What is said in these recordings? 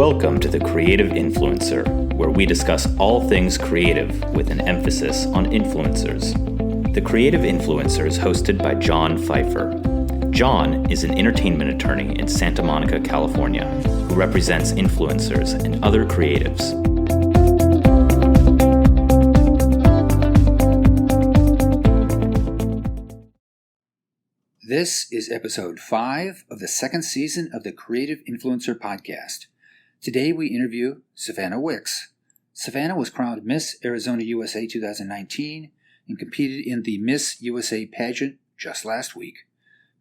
Welcome to The Creative Influencer, where we discuss all things creative with an emphasis on influencers. The Creative Influencer is hosted by John Pfeiffer. John is an entertainment attorney in Santa Monica, California, who represents influencers and other creatives. This is episode 5 of the second season of the Creative Influencer podcast. Today we interview Savannah Wix. Savannah was crowned Miss Arizona USA 2019 and competed in the Miss USA Pageant just last week.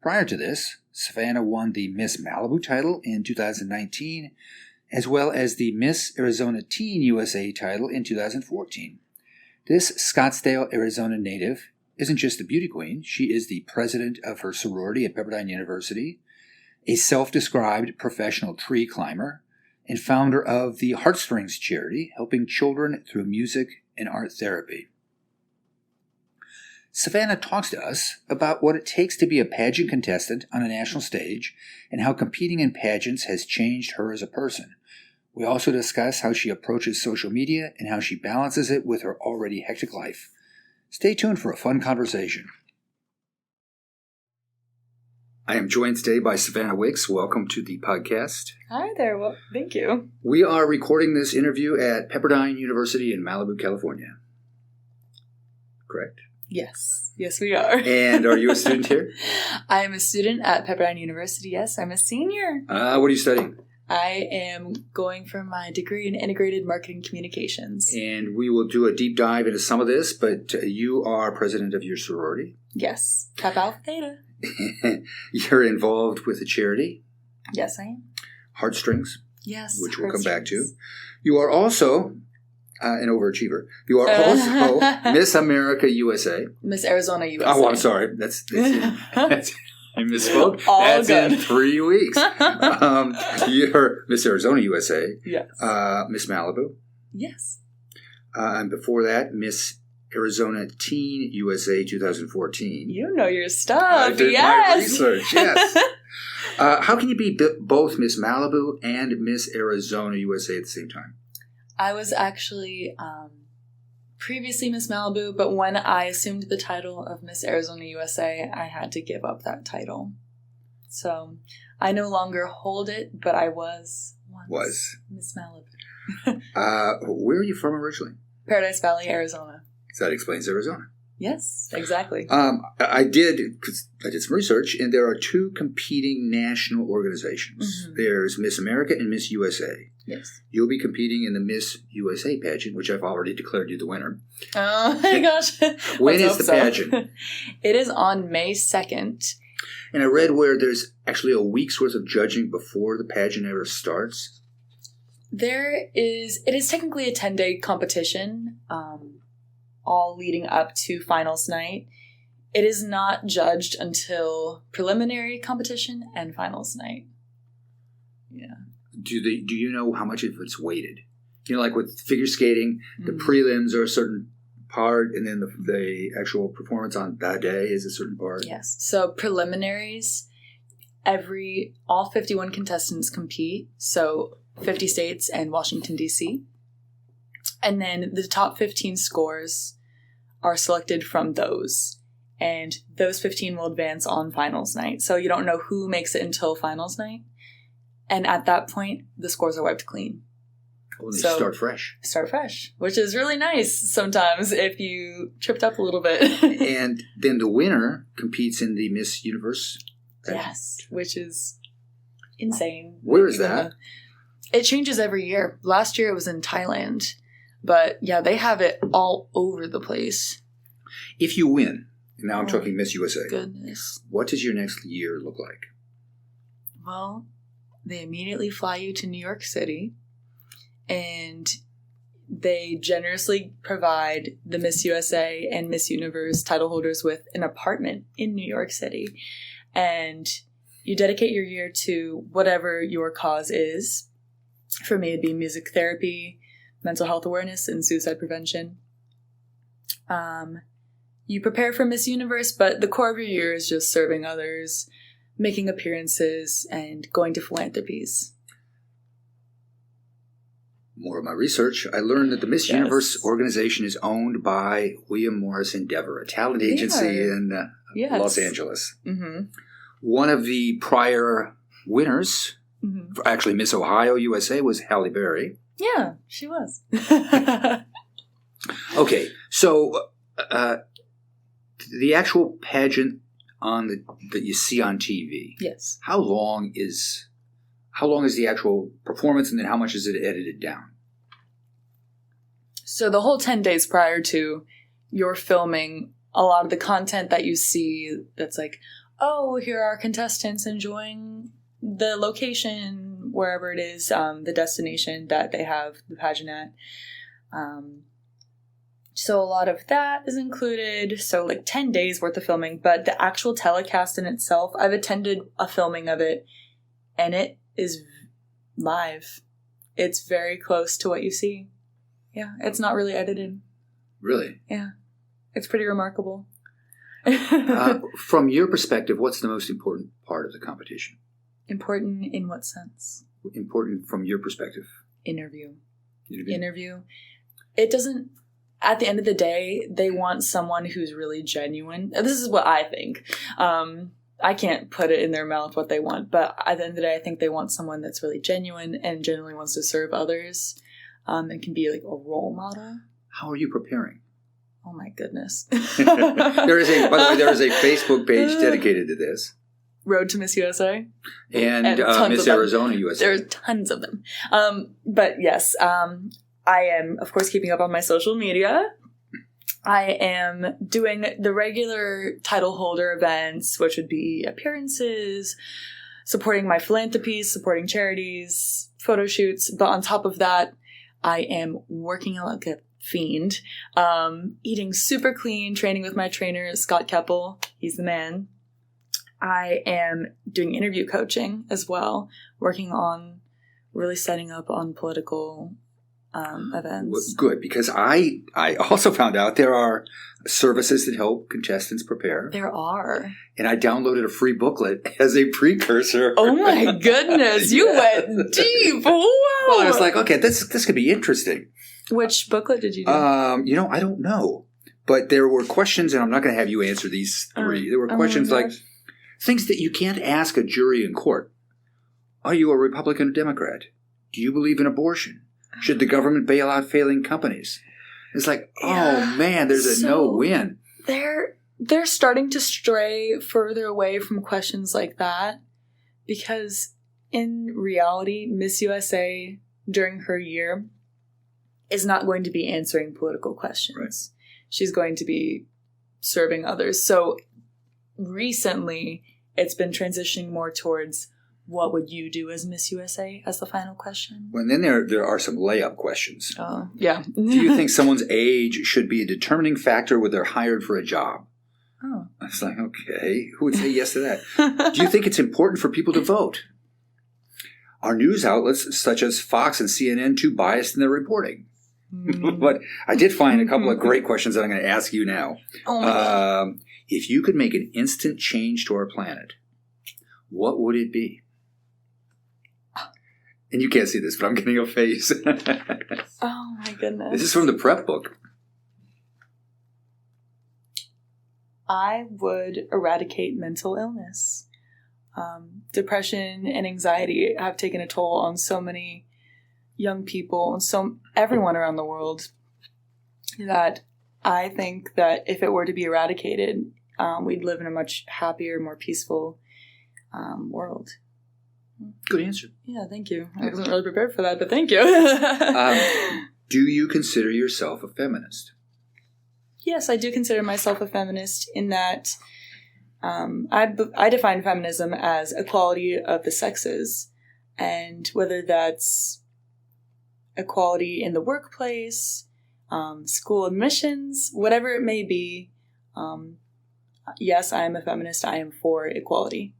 Prior to this, Savannah won the Miss Malibu title in 2019, as well as the Miss Arizona Teen USA title in 2014. This Scottsdale, Arizona native isn't just a beauty queen, she is the president of her sorority at Pepperdine University, a self-described professional tree climber, and founder of the HeartStrings Charity, helping children through music and art therapy. Savannah talks to us about what it takes to be a pageant contestant on a national stage and how competing in pageants has changed her as a person. We also discuss how she approaches social media and how she balances it with her already hectic life. Stay tuned for a fun conversation. I am joined today by Savannah Wix. Welcome to the podcast. Hi there. Well, thank you. We are recording this interview at Pepperdine University in Malibu, California. Correct? Yes. Yes, we are. And are you a student here? I am a student at Pepperdine University. Yes, I'm a senior. What are you studying? I am going for my degree in integrated marketing communications. And we will do a deep dive into some of this, but you are president of your sorority. Yes. Kappa Alpha Theta. You're involved with a charity. Yes, I am. HeartStrings. Yes. Which we'll come back to. You are also an overachiever. You are also Miss America USA. Miss Arizona USA. Oh, I'm sorry. That's I misspoke. All That's good. in 3 weeks. You're Miss Arizona USA. Yes. Miss Malibu. Yes. And before that, Miss Arizona Teen USA 2014. You know your stuff. I did my research, yes. How can you be both Miss Malibu and Miss Arizona USA at the same time? I was actually previously Miss Malibu, but when I assumed the title of Miss Arizona USA, I had to give up that title. So I no longer hold it, but I was once Miss Malibu. Where are you from originally? Paradise Valley, Arizona. So that explains Arizona. Yes, exactly. I did some research, and there are 2 competing national organizations. Mm-hmm. There's Miss America and Miss USA. Yes. You'll be competing in the Miss USA pageant, which I've already declared you the winner. Oh my gosh. When is the pageant? It is on May 2nd. And I read where there's actually a week's worth of judging before the pageant ever starts. It is technically a 10-day competition, all leading up to finals night. It is not judged until preliminary competition and finals night. Yeah. Do you know how much of it's weighted? You know, like with figure skating, the prelims are a certain part, and then the actual performance on that day is a certain part. Yes. So preliminaries, all 51 contestants compete. So 50 states and Washington, D.C. And then the top 15 scores are selected from those. And those 15 will advance on finals night. So you don't know who makes it until finals night. And at that point, the scores are wiped clean. Oh, they start fresh. Start fresh, which is really nice sometimes if you tripped up a little bit. And then the winner competes in the Miss Universe pageant. Yes, which is insane. Where is that? It changes every year. Last year it was in Thailand. But yeah, they have it all over the place. If you win, and now I'm talking Miss USA. Goodness. What does your next year look like? Well, they immediately fly you to New York City, and they generously provide the Miss USA and Miss Universe title holders with an apartment in New York City. And you dedicate your year to whatever your cause is. For me, it'd be music therapy, mental health awareness, and suicide prevention. You prepare for Miss Universe, but the core of your year is just serving others, making appearances, and going to philanthropies. more of my research, I learned that the Miss Yes. Universe organization is owned by William Morris Endeavor, a talent agency in Yes. Los Angeles. Mm-hmm. One of the prior winners, Mm-hmm. actually Miss Ohio USA, was Halle Berry. Yeah, she was. Okay, so the actual pageant that you see on TV. Yes. How long is the actual performance, and then how much is it edited down? So the whole 10 days prior to, you're filming a lot of the content that you see that's like, oh, here are contestants enjoying the location, wherever it is, the destination that they have the pageant at. So a lot of that is included. So like 10 days worth of filming, but the actual telecast in itself, I've attended a filming of it, and it is live. It's very close to what you see. Yeah, it's not really edited. Really? Yeah, it's pretty remarkable. From your perspective, what's the most important part of the competition? Important in what sense? Important from your perspective. Interview. Interview. It doesn't, at the end of the day, they want someone who's really genuine. This is what I think. I can't put it in their mouth what they want, but at the end of the day, I think they want someone that's really genuine and genuinely wants to serve others, and can be like a role model. How are you preparing? Oh my goodness. By the way, there is a Facebook page dedicated to this. Road to Miss USA. And tons Miss of them. Arizona USA. There's tons of them. But yes, I am, of course, keeping up on my social media. I am doing the regular title holder events, which would be appearances, supporting my philanthropies, supporting charities, photo shoots. But on top of that, I am working out like a fiend, eating super clean, training with my trainer, Scott Keppel. He's the man. I am doing interview coaching as well, working on really setting up on political events. Good, because I also found out there are services that help contestants prepare. There are. And I downloaded a free booklet as a precursor. Oh my goodness, you went deep. Whoa. Well, I was like, okay, this could be interesting. Which booklet did you do? I don't know. But there were questions, and I'm not going to have you answer these three. There were questions like things that you can't ask a jury in court. Are you a Republican or Democrat? Do you believe in abortion? Should the government bail out failing companies? It's like, oh man, there's a no-win. They're starting to stray further away from questions like that, because in reality, Miss USA during her year is not going to be answering political questions. Right. She's going to be serving others. So recently, it's been transitioning more towards, what would you do as Miss USA as the final question? Well, and then there are some layup questions. Yeah. Do you think someone's age should be a determining factor when they're hired for a job? Oh. I was like, okay, who would say yes to that? Do you think it's important for people to vote? Are news outlets such as Fox and CNN too biased in their reporting? But I did find a couple of great questions that I'm going to ask you now. Oh my God. If you could make an instant change to our planet, what would it be? And you can't see this, but I'm getting a face. Oh my goodness. This is from the prep book. I would eradicate mental illness. Depression and anxiety have taken a toll on so many young people and everyone around the world, that I think that if it were to be eradicated, we'd live in a much happier, more peaceful world. Good answer. Yeah, thank you. I wasn't really prepared for that, but thank you. Do you consider yourself a feminist? Yes, I do consider myself a feminist in that I define feminism as equality of the sexes, and whether that's equality in the workplace, school admissions, whatever it may be, yes, I am a feminist. I am for equality.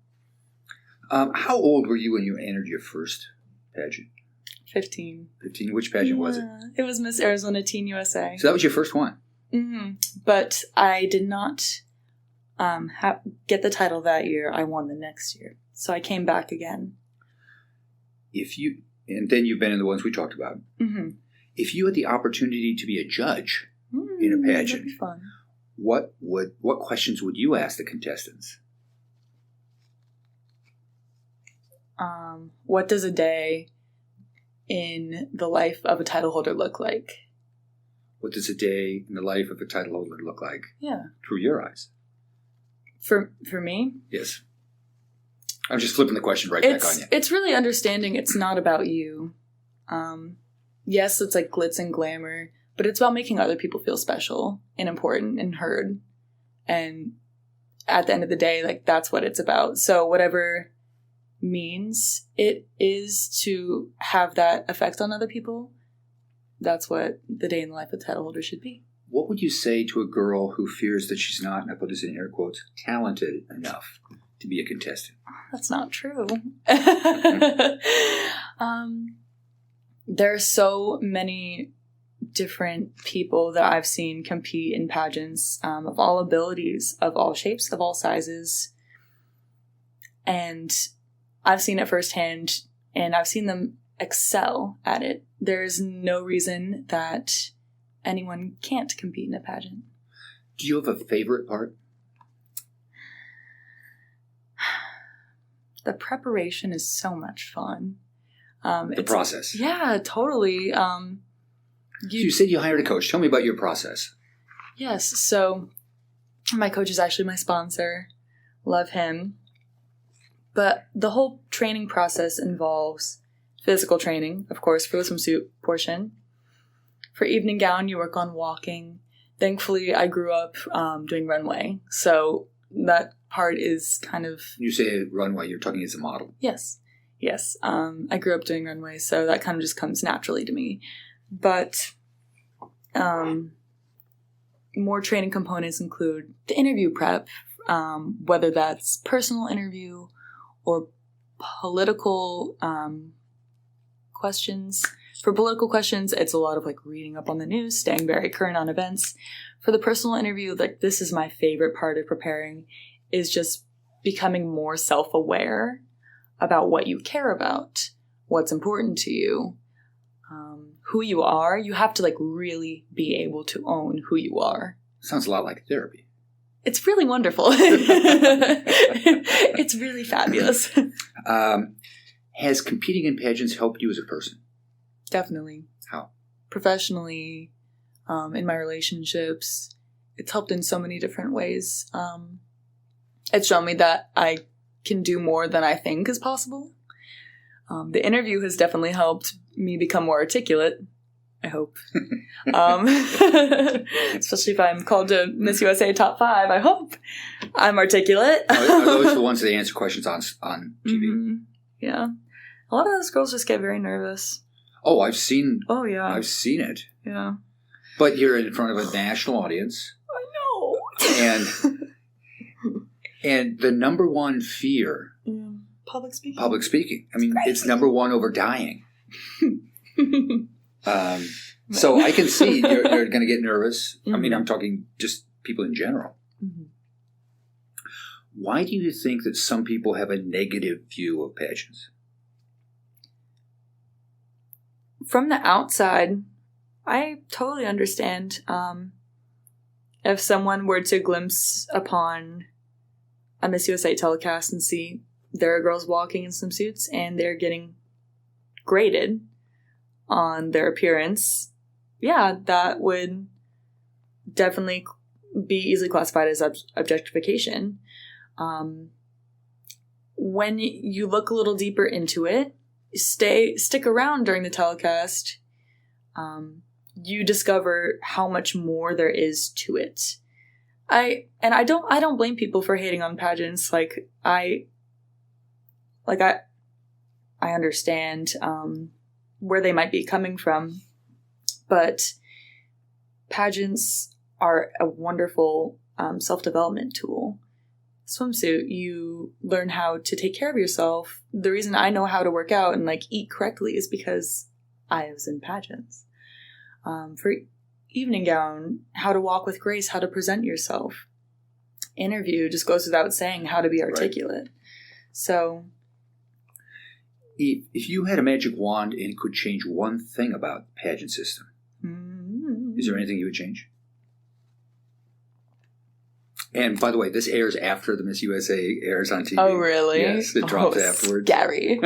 How old were you when you entered your first pageant? 15. 15? Which pageant was it? It was Miss Arizona Teen USA. So that was your first one? Mm-hmm. But I did not get the title that year. I won the next year. So I came back again. If you and then you've been in the ones we talked about. Mm-hmm. If you had the opportunity to be a judge in a pageant, that'd be fun. what questions would you ask the contestants? What does a day in the life of a title holder look like? What does a day in the life of a title holder look like? Yeah. Through your eyes. For me? Yes. I'm just flipping the question back on you. It's really understanding it's not about you. Yes, it's like glitz and glamour, but it's about making other people feel special and important and heard. And at the end of the day, like, that's what it's about. So whatever means it is to have that effect on other people, that's what the day in the life of the title holder should be. What would you say to a girl who fears that she's not, and I put this in air quotes, talented enough to be a contestant? That's not true. There are so many different people that I've seen compete in pageants, of all abilities, of all shapes, of all sizes. And I've seen it firsthand, and I've seen them excel at it. There's no reason that anyone can't compete in a pageant. Do you have a favorite part? The preparation is so much fun. The process. Yeah, totally. You said you hired a coach. Tell me about your process. Yes, so my coach is actually my sponsor. Love him. But the whole training process involves physical training, of course, for the swimsuit portion. For evening gown, you work on walking. Thankfully, I grew up doing runway, so that part is kind of... You say runway, you're talking as a model. Yes. I grew up doing runway, so that kind of just comes naturally to me. But more training components include the interview prep, whether that's personal interview or political questions. For political questions, it's a lot of like reading up on the news, staying very current on events. For the personal interview, like, this is my favorite part of preparing, is just becoming more self-aware about what you care about, what's important to you, who you are. You have to like really be able to own who you are. Sounds a lot like therapy. It's really wonderful. It's really fabulous. Has competing in pageants helped you as a person? Definitely. How? Professionally, in my relationships. It's helped in so many different ways. It's shown me that I can do more than I think is possible. The interview has definitely helped me become more articulate, I hope. Especially if I'm called to Miss USA Top 5, I hope I'm articulate. Are those the ones that answer questions on TV? Mm-hmm. Yeah. A lot of those girls just get very nervous. Oh, I've seen it. Yeah. But you're in front of a national audience. I know. And the number one fear... Yeah. Public speaking. I mean, it's number one over dying. So I can see you're going to get nervous. Mm-hmm. I mean, I'm talking just people in general. Mm-hmm. Why do you think that some people have a negative view of pageants? From the outside, I totally understand. If someone were to glimpse upon a Miss USA telecast and see there are girls walking in swimsuits and they're getting graded on their appearance, yeah, that would definitely be easily classified as objectification. When you look a little deeper into it, stick around during the telecast, you discover how much more there is to it. I don't blame people for hating on pageants. I understand where they might be coming from, but pageants are a wonderful self-development tool. Swimsuit, you learn how to take care of yourself. The reason I know how to work out and eat correctly is because I was in pageants. For evening gown, how to walk with grace, how to present yourself. Interview just goes without saying how to be articulate. Right. So... If you had a magic wand and could change one thing about the pageant system, is there anything you would change? And by the way, this airs after the Miss USA airs on TV. Oh, really? Yes, it drops afterwards. Scary.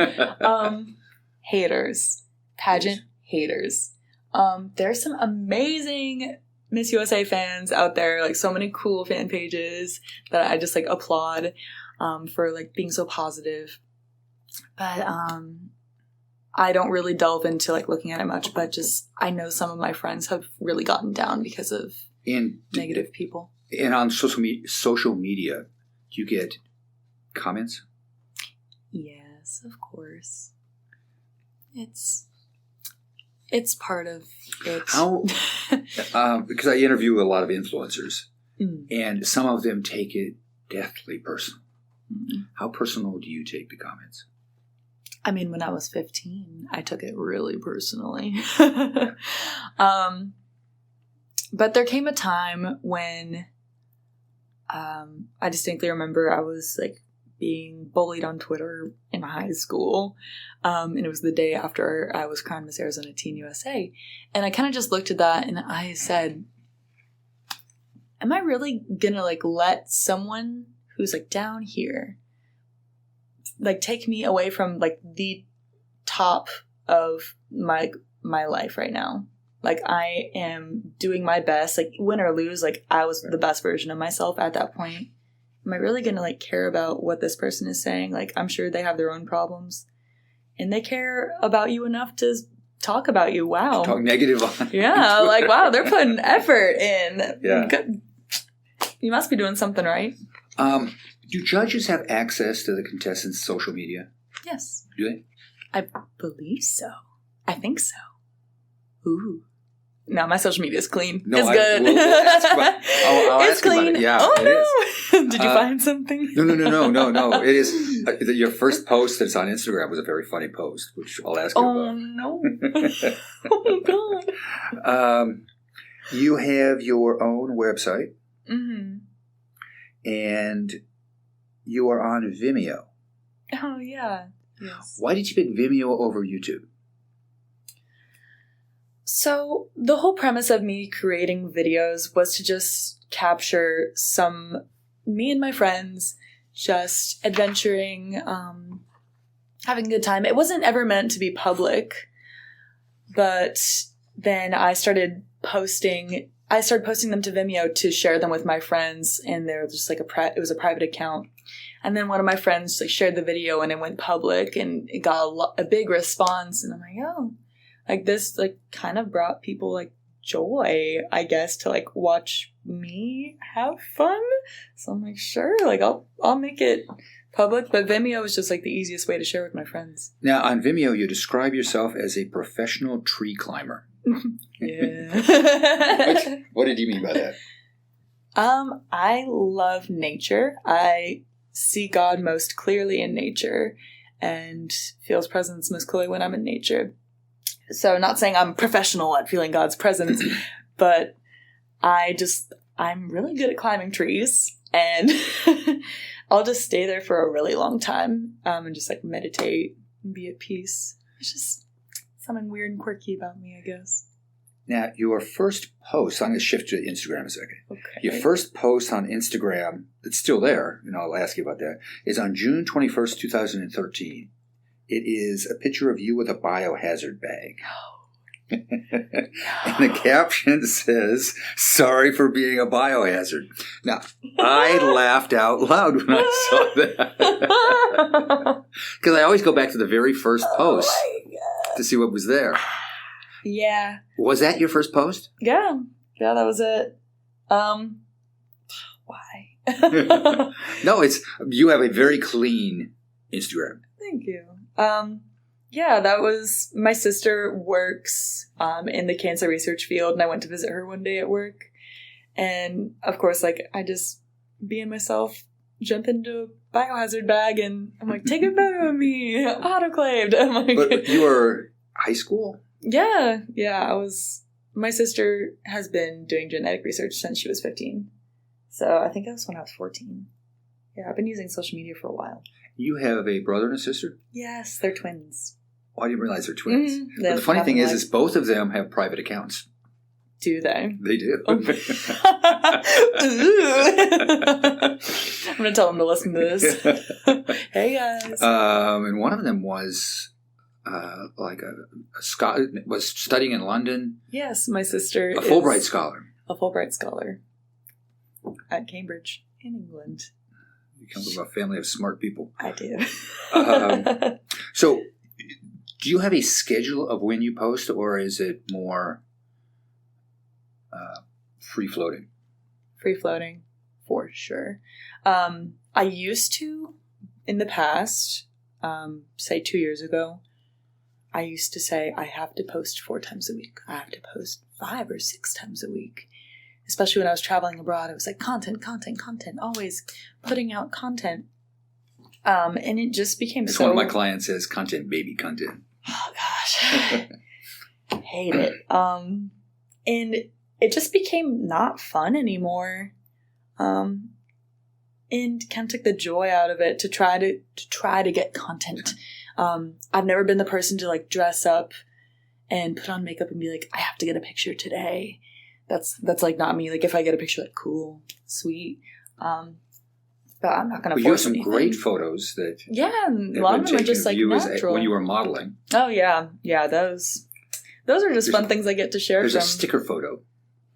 Haters. Pageant haters. There's some amazing Miss USA fans out there, like so many cool fan pages that I just like applaud for like being so positive. But I don't really delve into like looking at it much, but just I know some of my friends have really gotten down because of negative people. And on social media, do you get comments? Yes, of course. It's part of it. How? Because I interview a lot of influencers, and some of them take it deathly personal. How personal do you take the comments? I mean, when I was 15, I took it really personally. But there came a time when I distinctly remember I was like being bullied on Twitter in high school. And it was the day after I was crowned Miss Arizona Teen USA. And I kind of just looked at that and I said, am I really gonna like let someone who's like down here like take me away from like the top of my life right now? Like, I am doing my best, like, win or lose, like, I was the best version of myself at that point. Am I really going to, like, care about what this person is saying? Like, I'm sure they have their own problems. And they care about you enough to talk about you. Wow. Talk negative on Yeah, like, wow, they're putting effort in. Yeah. Good. You must be doing something right. Do judges have access to the contestants' social media? Yes. Do they? I believe so. I think so. Ooh. No, my social media is clean. No, it's good. I'll it's ask you clean. about it. Yeah, oh, it no. is. Did you find something? No. It is. Your first post that's on Instagram was a very funny post, which I'll ask you Oh, about. no. Oh, God. You have your own website. Mm-hmm. And you are on Vimeo. Oh, yeah. Yes. Why did you pick Vimeo over YouTube? So the whole premise of me creating videos was to just capture me and my friends just adventuring, having a good time. It wasn't ever meant to be public, but then I started posting them to Vimeo to share them with my friends, and they're just like it was a private account. And then one of my friends like shared the video and it went public and it got a big response, and I'm like, oh. Like, this, like, kind of brought people, like, joy, I guess, to, like, watch me have fun. So I'm like, sure, like, I'll make it public. But Vimeo is just, like, the easiest way to share with my friends. Now, on Vimeo, you describe yourself as a professional tree climber. Yeah. What did you mean by that? I love nature. I see God most clearly in nature and feel His presence most clearly when I'm in nature. So not saying I'm professional at feeling God's presence, but I'm really good at climbing trees, and I'll just stay there for a really long time and just like meditate and be at peace. It's just something weird and quirky about me, I guess. Now, your first post, I'm going to shift to Instagram a second. Okay. Your first post on Instagram, it's still there, and I'll ask you about that, is on June 21st, 2013. It is a picture of you with a biohazard bag. And the caption says, "Sorry for being a biohazard." Now, I laughed out loud when I saw that. Because I always go back to the very first post to see what was there. Yeah. Was that your first post? Yeah. Yeah, that was it. Why? No, you have a very clean Instagram. Thank you. Yeah, that was, my sister works in the cancer research field, and I went to visit her one day at work. And of course, like, I just, being myself, jump into a biohazard bag, and I'm like, take a photo of me, autoclaved. I'm like, but you were high school? Yeah, my sister has been doing genetic research since she was 15. So I think that was when I was 14. Yeah, I've been using social media for a while. You have a brother and a sister? Yes, they're twins. Oh, I didn't realize they're twins. Mm-hmm. But the funny thing is both of them have private accounts. Do they? They do. Oh. I'm going to tell them to listen to this. Hey, guys. And one of them was was studying in London. Yes, my sister A Fulbright scholar. A Fulbright scholar at Cambridge in England. You come from a family of smart people. I do. So, do you have a schedule of when you post, or is it more free-floating? Free-floating, for sure. I used to, in the past, say 2 years ago, I used to say I have to post 4 times a week. I have to post 5 or 6 times a week. Especially when I was traveling abroad, it was like content, always putting out content. And it just became so... One of my clients says content, baby content. Oh, gosh. I hate it. And it just became not fun anymore. And kind of took the joy out of it to try to get content. I've never been the person to like dress up and put on makeup and be like, I have to get a picture today. That's like not me. Like if I get a picture, like cool, sweet. But I'm not going to force anything. You have some great photos that. Yeah, and a lot of them are just like natural. When you were modeling. Oh yeah, those are just fun things I get to share. There's a sticker photo.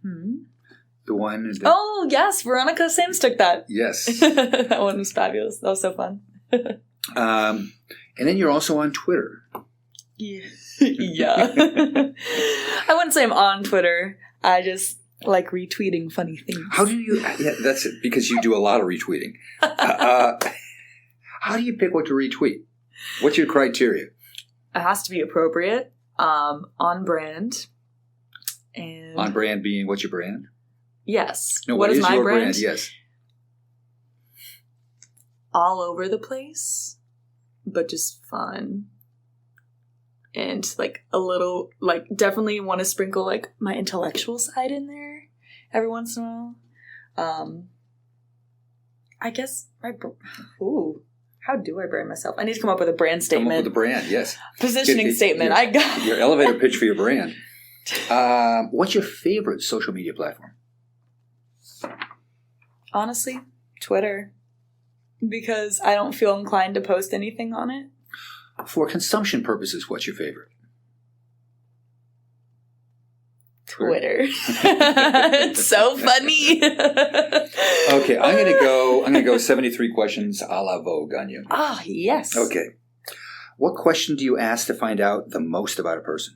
The one. Oh yes, Veronica Sims took that. Yes, that one was fabulous. That was so fun. And then you're also on Twitter. Yeah. I wouldn't say I'm on Twitter. I just like retweeting funny things. How do you... Yeah, that's it, because you do a lot of retweeting. How do you pick what to retweet? What's your criteria? It has to be appropriate, on brand. And on brand being, what's your brand? Yes. No, what is my your brand? Yes. All over the place, but just fun. And like a little, like definitely want to sprinkle like my intellectual side in there every once in a while. I guess how do I brand myself? I need to come up with a brand statement. Come up with a brand, yes. Positioning statement. I got your elevator pitch for your brand. What's your favorite social media platform? Honestly, Twitter. Because I don't feel inclined to post anything on it. For consumption purposes, what's your favorite? Twitter. It's so funny. Okay, I'm gonna go 73 questions a la Vogue on you. Ah, yes. Okay. What question do you ask to find out the most about a person?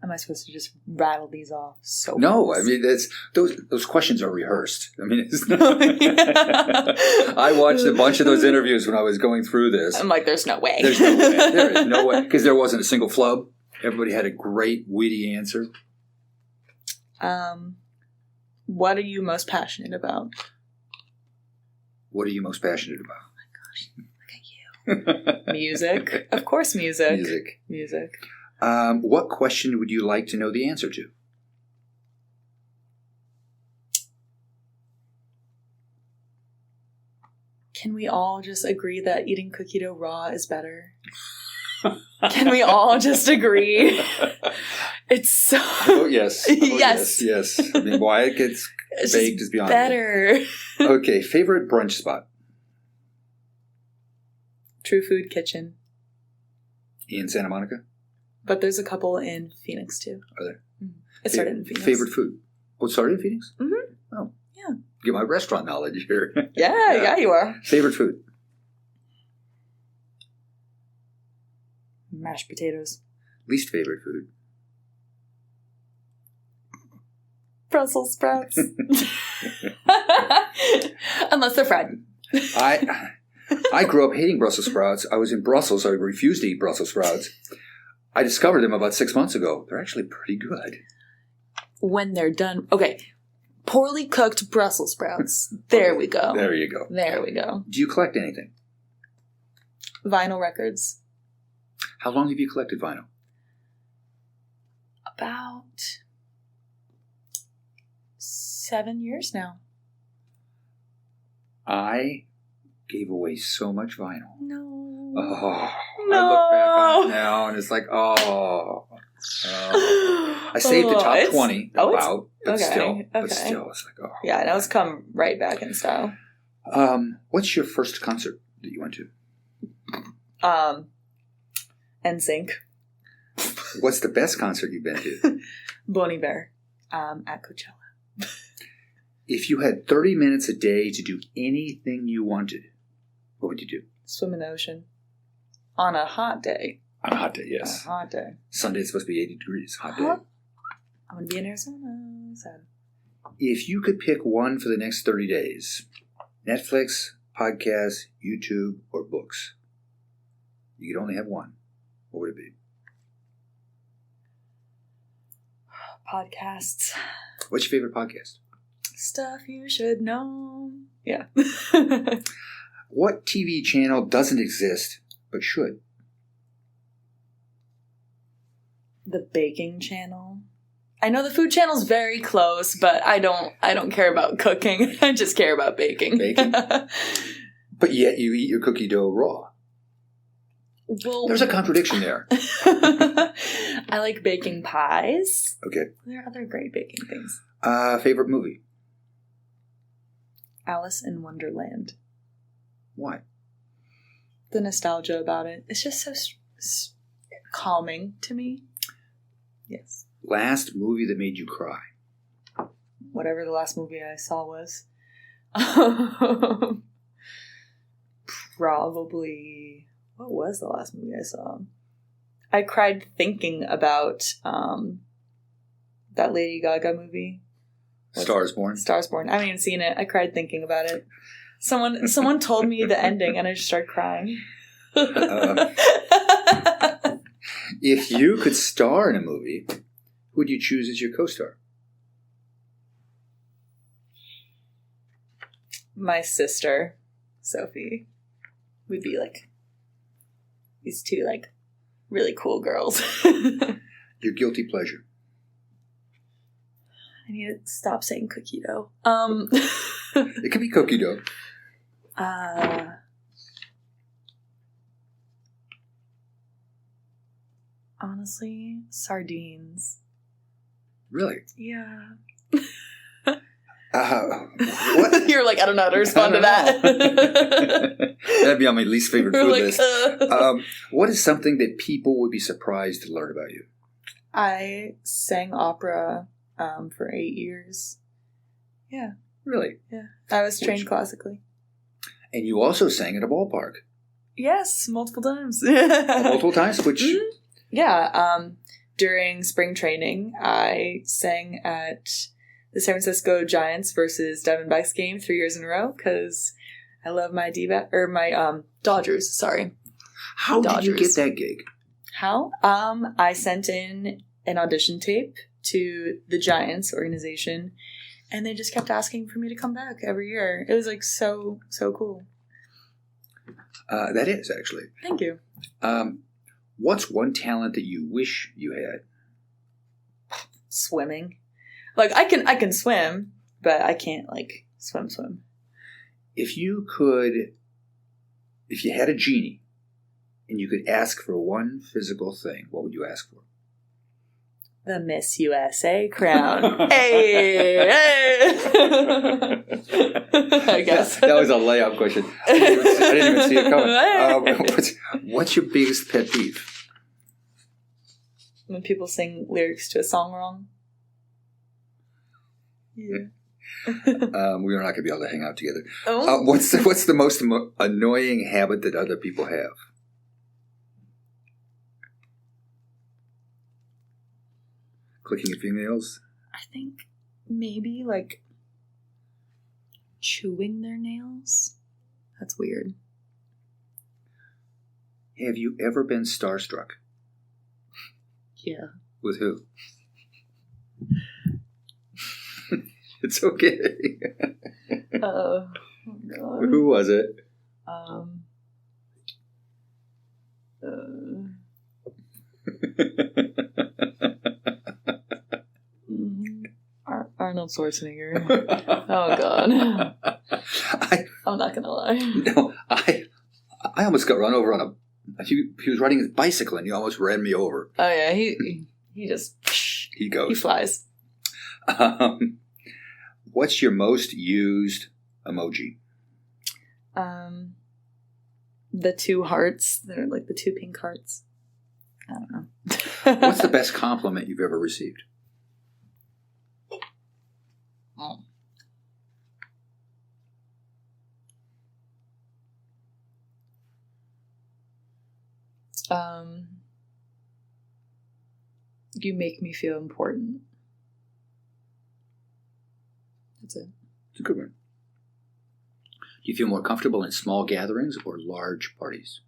Am I supposed to just rattle these off? So no, fast? I mean those questions are rehearsed. I mean, I watched a bunch of those interviews when I was going through this. I'm like, there's no way. There's no way. There is no way, because there wasn't a single flub. Everybody had a great witty answer. What are you most passionate about? What are you most passionate about? Oh my gosh, look at you. Music, of course, music. Music. What question would you like to know the answer to? Can we all just agree that eating cookie dough raw is better? Can we all just agree? It's so... Oh, yes. Oh, yes. Yes. I mean, why it gets baked is beyond better. me. Okay, favorite brunch spot? True Food Kitchen. In Santa Monica? But there's a couple in Phoenix, too. Are there? Mm-hmm. It started in Phoenix. Favorite food? Oh, it started in Phoenix? Mm-hmm. Oh. Yeah. Get my restaurant knowledge here. Yeah, you are. Favorite food? Mashed potatoes. Least favorite food? Brussels sprouts. Unless they're fried. I grew up hating Brussels sprouts. I was in Brussels. I refused to eat Brussels sprouts. I discovered them about 6 months ago. They're actually pretty good. When they're done. Okay. Poorly cooked Brussels sprouts. There we go. There you go. There we go. Do you collect anything? Vinyl records. How long have you collected vinyl? About 7 years now. I gave away so much vinyl. No. Oh, No. I look back on it now and it's like, I saved the top 20 about, but still, it's like, oh. Yeah, I know it's come right back in style. What's your first concert that you went to? NSYNC. What's the best concert you've been to? Bon Iver, at Coachella. If you had 30 minutes a day to do anything you wanted, what would you do? Swim in the ocean. On a hot day. On a hot day, yes. On a hot day. Sunday's supposed to be 80 degrees. Hot day. I'm going to be in Arizona. Sad. If you could pick one for the next 30 days, Netflix, podcast, YouTube, or books, you could only have one. What would it be? Podcasts. What's your favorite podcast? Stuff you should know. Yeah. What TV channel doesn't exist but should? The baking channel. I know the food channel's very close, but I don't care about cooking. I just care about baking. Baking? But yet you eat your cookie dough raw. Well, there's a contradiction there. I like baking pies. Okay. There are other great baking things. Favorite movie? Alice in Wonderland. Why? The nostalgia about it. It's just so calming to me. Yes. Last movie that made you cry? Whatever the last movie I saw was. Probably... What was the last movie I saw? I cried thinking about that Lady Gaga movie. Stars Born? Stars Born. I haven't even seen it. I cried thinking about it. Someone told me the ending and I just started crying. If you could star in a movie, who would you choose as your co-star? My sister, Sophie, would be like these two like really cool girls. Your guilty pleasure? I need to stop saying cookie dough. It could be cookie dough. Honestly, sardines. Really? Yeah. What? You're like, I don't know how to respond to that. That'd be on my least favorite food like, list. What is something that people would be surprised to learn about you? I sang opera for 8 years. Yeah. Really? Yeah. I was trained classically. And you also sang at a ballpark. Yes, multiple times. Multiple times? Which? Mm-hmm. Yeah. During spring training, I sang at the San Francisco Giants versus Diamondbacks game 3 years in a row because I love my Dodgers. Sorry. How did you get that gig? How? I sent in an audition tape to the Giants organization, and they just kept asking for me to come back every year. It was like so cool. That is actually. Thank you. What's one talent that you wish you had? Swimming. Like I can swim, but I can't like swim. If you had a genie and you could ask for one physical thing, what would you ask for? The Miss USA crown. Hey! I guess. That was a layup question. I didn't even see it coming. What's your biggest pet peeve? When people sing lyrics to a song wrong. Yeah. We're not going to be able to hang out together. Oh. What's the most annoying habit that other people have? Clicking your fingernails? I think maybe like chewing their nails. That's weird. Have you ever been starstruck? Yeah. With who? It's okay. Oh God. Who was it? Arnold Schwarzenegger. Oh God. I'm not gonna lie. No, I almost got run over on he was riding his bicycle and he almost ran me over. Oh yeah, he just He goes. He flies. What's your most used emoji? The 2 hearts. They're like the 2 pink hearts. I don't know. What's the best compliment you've ever received? Oh. You make me feel important. That's it. It's a good one. Do you feel more comfortable in small gatherings or large parties?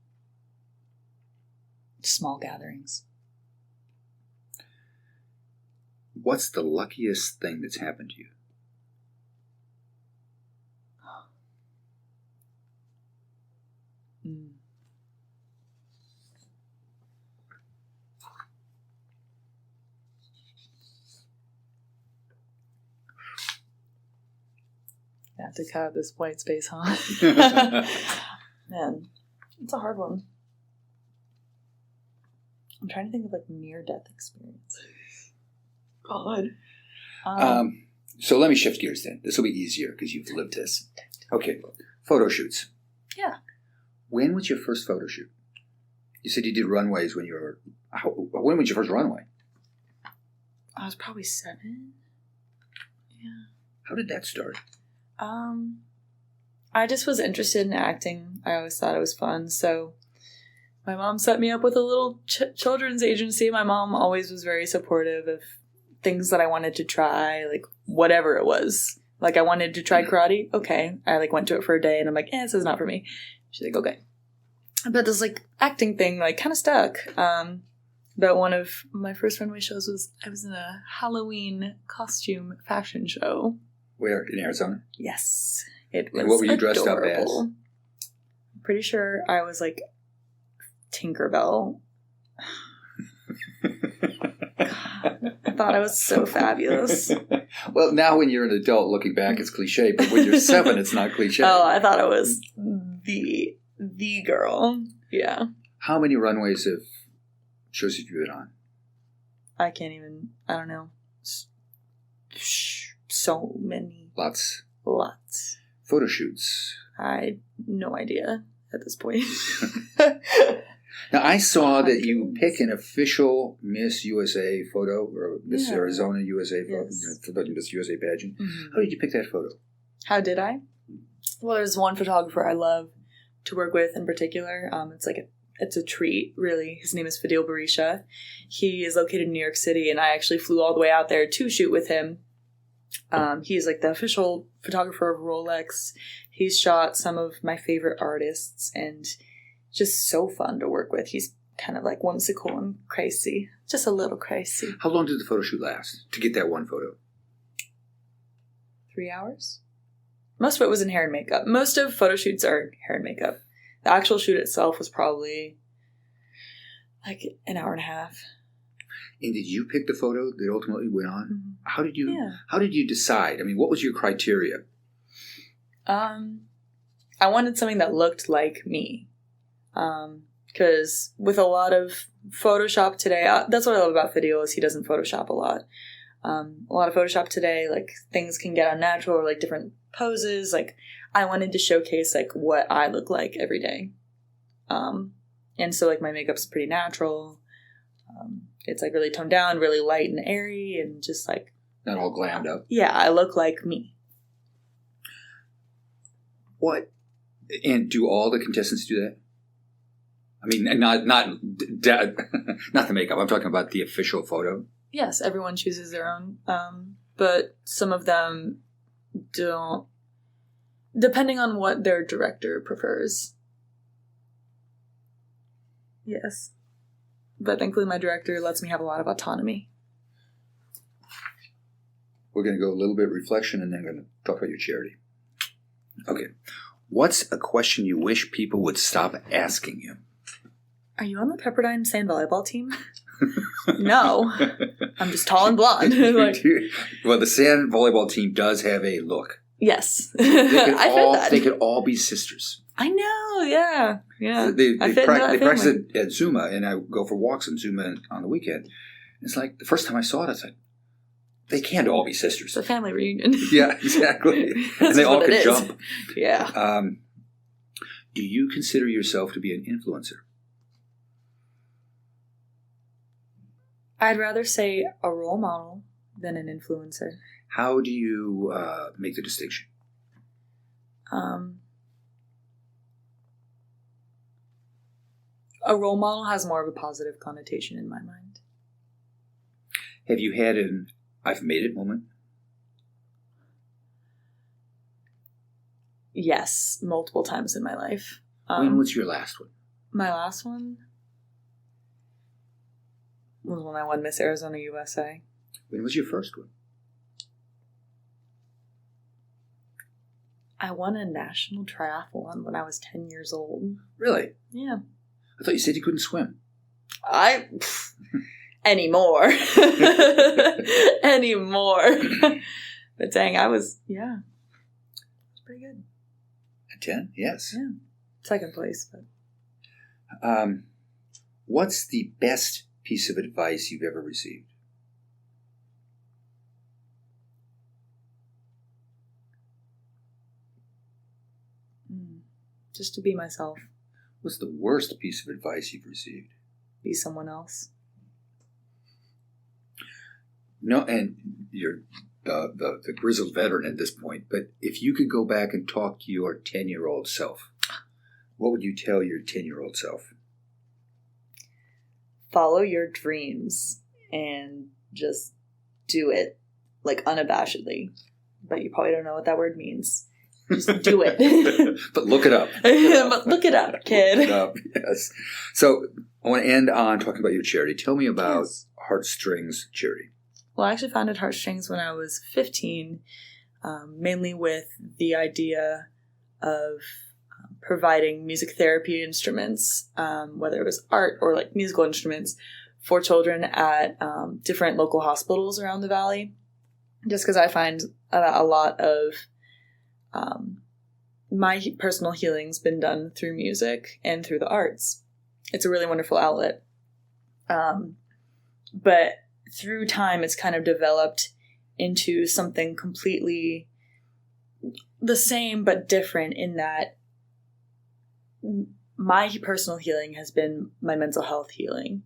Small gatherings. What's the luckiest thing that's happened to you? I have to cut out this white space, huh? Man, it's a hard one. I'm trying to think of like near-death experience. God. So let me shift gears then. This will be easier because you've lived this. Okay, photo shoots. Yeah. When was your first photo shoot? You said you did runways when you were... when was your first runway? I was probably 7. Yeah. How did that start? I just was interested in acting. I always thought it was fun. So my mom set me up with a little children's agency. My mom always was very supportive of things that I wanted to try, like whatever it was. Like I wanted to try karate. Okay. I like went to it for a day and I'm like, this is not for me. She's like, okay. But this like acting thing like kind of stuck. But one of my first runway shows was I was in a Halloween costume fashion show. Where? In Arizona? Yes. It was and what were you dressed adorable. up as? I'm pretty sure I was like Tinkerbell. God, I thought I was so fabulous. Well, now when you're an adult looking back, it's cliche, but when you're 7, it's not cliche. Oh, I thought I was the girl. Yeah. How many runways of shows have you been on? I don't know. So many. Lots. Photo shoots. I no idea at this point. Now, I saw that you pick an official Miss USA photo, or Miss Arizona USA photo, for the Miss USA Pageant. Mm-hmm. How did you pick that photo? How did I? Well, there's one photographer I love to work with in particular. It's a treat, really. His name is Fadil Barisha. He is located in New York City, and I actually flew all the way out there to shoot with him. He's like the official photographer of Rolex. He's shot some of my favorite artists and just so fun to work with. He's kind of like whimsical and crazy. Just a little crazy. How long did the photo shoot last to get that one photo? 3 hours? Most of it was in hair and makeup. Most of photo shoots are hair and makeup. The actual shoot itself was probably like an hour and a half. And did you pick the photo that ultimately went on? Mm-hmm. How did you decide? I mean, what was your criteria? I wanted something that looked like me. Because with a lot of Photoshop today, that's what I love about Fidel is he doesn't Photoshop a lot. A lot of Photoshop today, like things can get unnatural or like different poses. Like I wanted to showcase like what I look like every day. And so like my makeup's pretty natural. It's like really toned down, really light and airy, and just like not all glammed up. Yeah, I look like me. What? And do all the contestants do that? I mean, not the makeup. I'm talking about the official photo. Yes, everyone chooses their own, but some of them don't, depending on what their director prefers. Yes. But thankfully my director lets me have a lot of autonomy. We're going to go a little bit reflection and then we're going to talk about your charity. Okay. What's a question you wish people would stop asking you? Are you on the Pepperdine sand volleyball team? No. I'm just tall and blonde. Well, the sand volleyball team does have a look. Yes. They could, I've heard that. They could all be sisters. I know, yeah. They I fit into that practice family. it at Zuma, and I go for walks in Zuma on the weekend. It's like the first time I saw it, I was like, they can't all be sisters. It's a family reunion. Yeah, exactly. And they all could jump. Yeah. Do you consider yourself to be an influencer? I'd rather say a role model than an influencer. How do you make the distinction? A role model has more of a positive connotation in my mind. Have you had an I've made it moment? Yes, multiple times in my life. When was your last one? My last one was when I won Miss Arizona USA. When was your first one? I won a national triathlon when I was 10 years old. Really? Yeah. I thought you said you couldn't swim. Anymore. Anymore. But dang, it was pretty good. At 10? Yes. Yeah. Second place, but. What's the best piece of advice you've ever received? Just to be myself. What's the worst piece of advice you've received? Be someone else. No, and you're the grizzled veteran at this point, but if you could go back and talk to your 10-year-old self, what would you tell your 10-year-old self? Follow your dreams and just do it, like, unabashedly. But you probably don't know what that word means. Just do it. But look it up. But look it up, kid. Look it up, yes. So I want to end on talking about your charity. Tell me about HeartStrings Charity. Well, I actually founded HeartStrings when I was 15, mainly with the idea of providing music therapy instruments, whether it was art or like musical instruments, for children at different local hospitals around the valley. Just because I find a lot of my personal healing's been done through music and through the arts. It's a really wonderful outlet. But through time, it's kind of developed into something completely the same but different, in that my personal healing has been my mental health healing.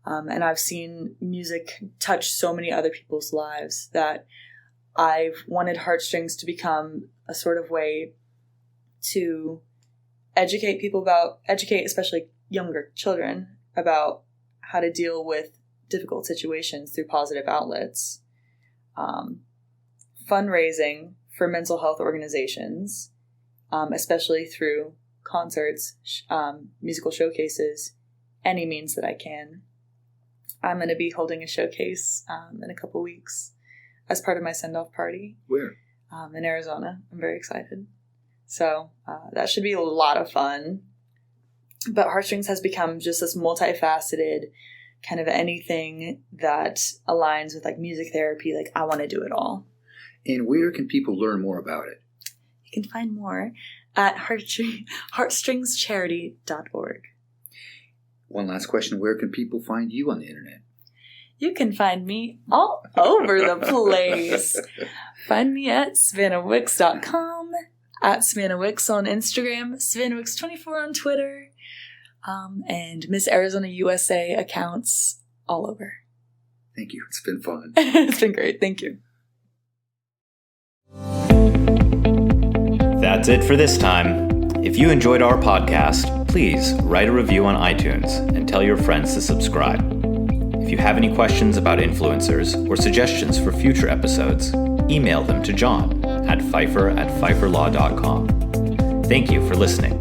And I've seen music touch so many other people's lives that I've wanted HeartStrings to become a sort of way to educate especially younger children, about how to deal with difficult situations through positive outlets. Fundraising for mental health organizations, especially through concerts, musical showcases, any means that I can. I'm going to be holding a showcase in a couple weeks as part of my send-off party. Where? In Arizona. I'm very excited. So that should be a lot of fun. But HeartStrings has become just this multifaceted kind of anything that aligns with like music therapy. Like, I want to do it all. And where can people learn more about it? You can find more at HeartStringsCharity.org. One last question. Where can people find you on the internet? You can find me all over the place. Find me at SavannahWix.com, at Savannah Wix on Instagram, SavannahWix24 on Twitter, and Miss Arizona USA accounts all over. Thank you. It's been fun. It's been great. Thank you. That's it for this time. If you enjoyed our podcast, please write a review on iTunes and tell your friends to subscribe. If you have any questions about influencers or suggestions for future episodes, email them to John at Pfeiffer@pfeifferlaw.com. Thank you for listening.